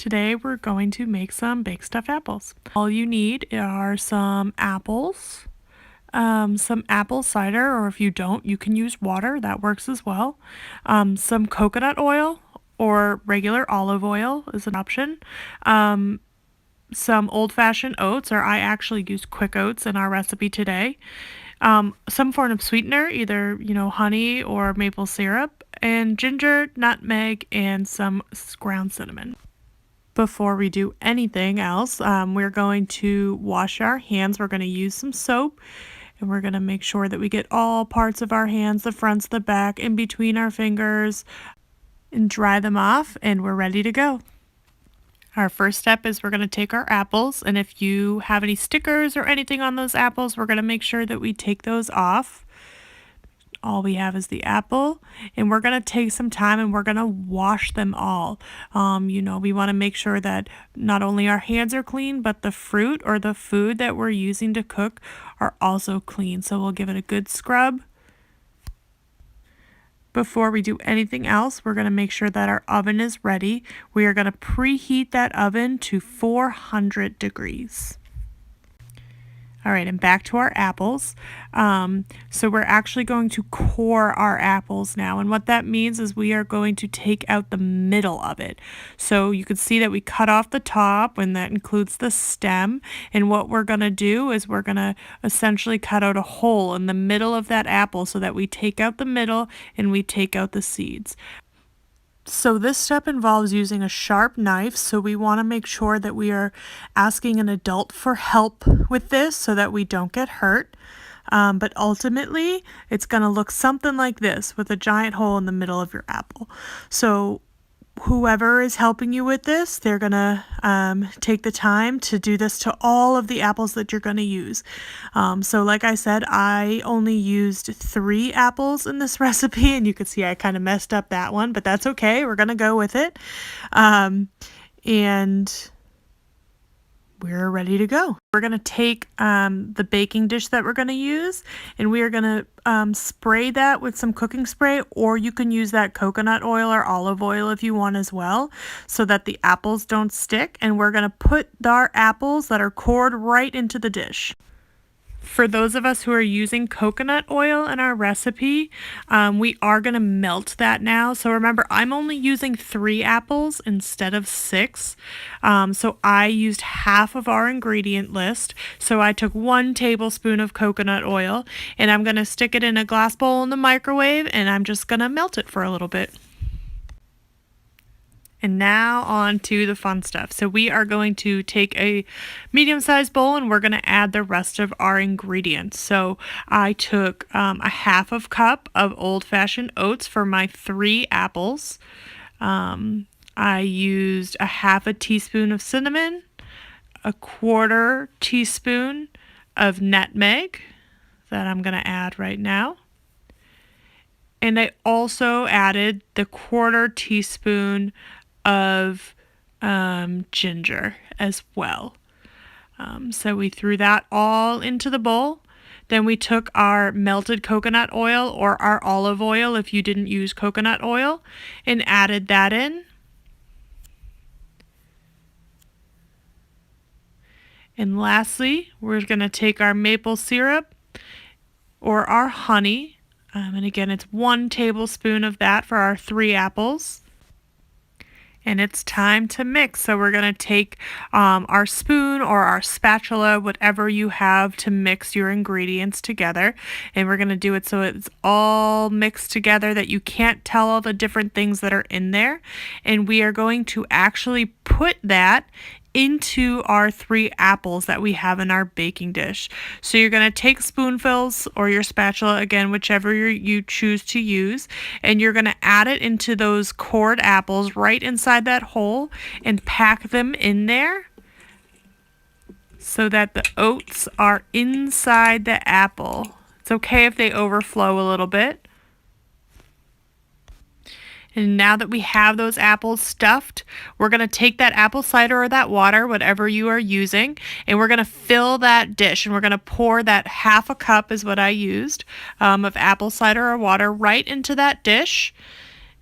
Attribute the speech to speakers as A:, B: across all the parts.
A: Today we're going to make some baked stuffed apples. All you need are some apples, some apple cider, or if you don't, you can use water, that works as well. Some coconut oil or regular olive oil is an option. Some old-fashioned oats, or I actually used quick oats in our recipe today. Some form of sweetener, either honey or maple syrup, and ginger, nutmeg, and some ground cinnamon. Before we do anything else, we're going to wash our hands. We're going to use some soap, and we're going to make sure that we get all parts of our hands, the fronts, the back, in between our fingers, and dry them off, and we're ready to go. Our first step is we're going to take our apples, and if you have any stickers or anything on those apples, we're going to make sure that we take those off. All we have is the apple, and we're going to take some time and we're going to wash them all. We want to make sure that not only our hands are clean, but the fruit or the food that we're using to cook are also clean. So we'll give it a good scrub. Before we do anything else, we're going to make sure that our oven is ready. We are going to preheat that oven to 400 degrees. All right, and back to our apples. So we're actually going to core our apples now, and what that means is we are going to take out the middle of it. So you can see that we cut off the top, and that includes the stem, and what we're going to do is we're going to essentially cut out a hole in the middle of that apple so that we take out the middle and we take out the seeds. So this step involves using a sharp knife, so we want to make sure that we are asking an adult for help with this so that we don't get hurt. But ultimately, it's going to look something like this with a giant hole in the middle of your apple. So whoever is helping you with this, they're going to take the time to do this to all of the apples that you're going to use. So like I said, I only used 3 apples in this recipe, and you can see I kind of messed up that one, but that's okay. We're going to go with it. And we're ready to go. We're going to take the baking dish that we're going to use, and we are going to spray that with some cooking spray, or you can use that coconut oil or olive oil if you want as well, so that the apples don't stick. And we're going to put our apples that are cored right into the dish. For those of us who are using coconut oil in our recipe, we are going to melt that now. So remember, I'm only using 3 apples instead of 6. So I used half of our ingredient list. So I took 1 tablespoon of coconut oil, and I'm going to stick it in a glass bowl in the microwave, and I'm just going to melt it for a little bit. And now on to the fun stuff. So we are going to take a medium-sized bowl, and we're going to add the rest of our ingredients. So I took a half of cup of old-fashioned oats for my 3 apples. I used a half a teaspoon of cinnamon, a 1/4 teaspoon of nutmeg that I'm going to add right now. And I also added the 1/4 teaspoon of ginger as well. So we threw that all into the bowl. Then we took our melted coconut oil or our olive oil if you didn't use coconut oil, and added that in. And lastly, we're going to take our maple syrup or our honey, and again it's 1 tablespoon of that for our 3 apples. And it's time to mix. So we're going to take our spoon or our spatula, whatever you have to mix your ingredients together. And we're going to do it so it's all mixed together that you can't tell all the different things that are in there. And we are going to actually put that into our 3 apples that we have in our baking dish. So you're going to take spoonfuls or your spatula, again, whichever you choose to use, and you're going to add it into those cored apples right inside that hole and pack them in there so that the oats are inside the apple. It's okay if they overflow a little bit. And now that we have those apples stuffed, we're going to take that apple cider or that water, whatever you are using, and we're going to fill that dish, and we're going to pour that half a cup is what I used of apple cider or water right into that dish.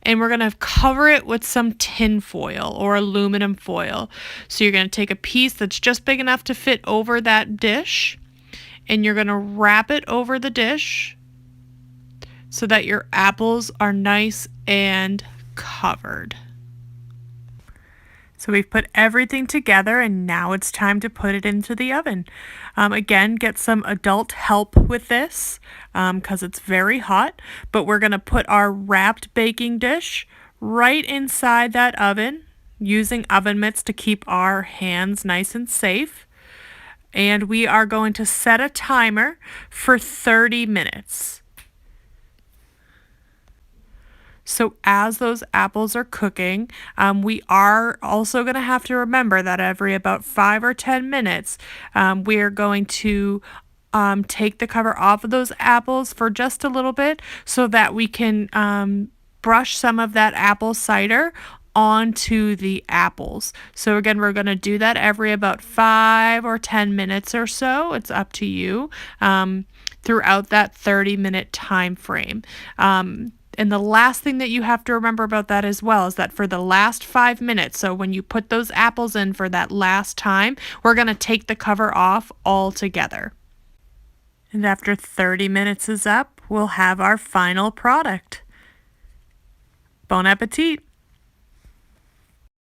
A: and we're going to cover it with some tin foil or aluminum foil. So you're going to take a piece that's just big enough to fit over that dish, and you're going to wrap it over the dish so that your apples are nice and covered. So we've put everything together, and now it's time to put it into the oven. Again, get some adult help with this because it's very hot, but we're going to put our wrapped baking dish right inside that oven using oven mitts to keep our hands nice and safe. And we are going to set a timer for 30 minutes. So as those apples are cooking, we are also going to have to remember that every about 5 or 10 minutes, we are going to take the cover off of those apples for just a little bit so that we can brush some of that apple cider onto the apples. So again, we're going to do that every about 5 or 10 minutes or so. It's up to you throughout that 30-minute time frame. And the last thing that you have to remember about that as well is that for the last 5 minutes, so when you put those apples in for that last time, we're going to take the cover off altogether. And after 30 minutes is up, we'll have our final product. Bon appetit!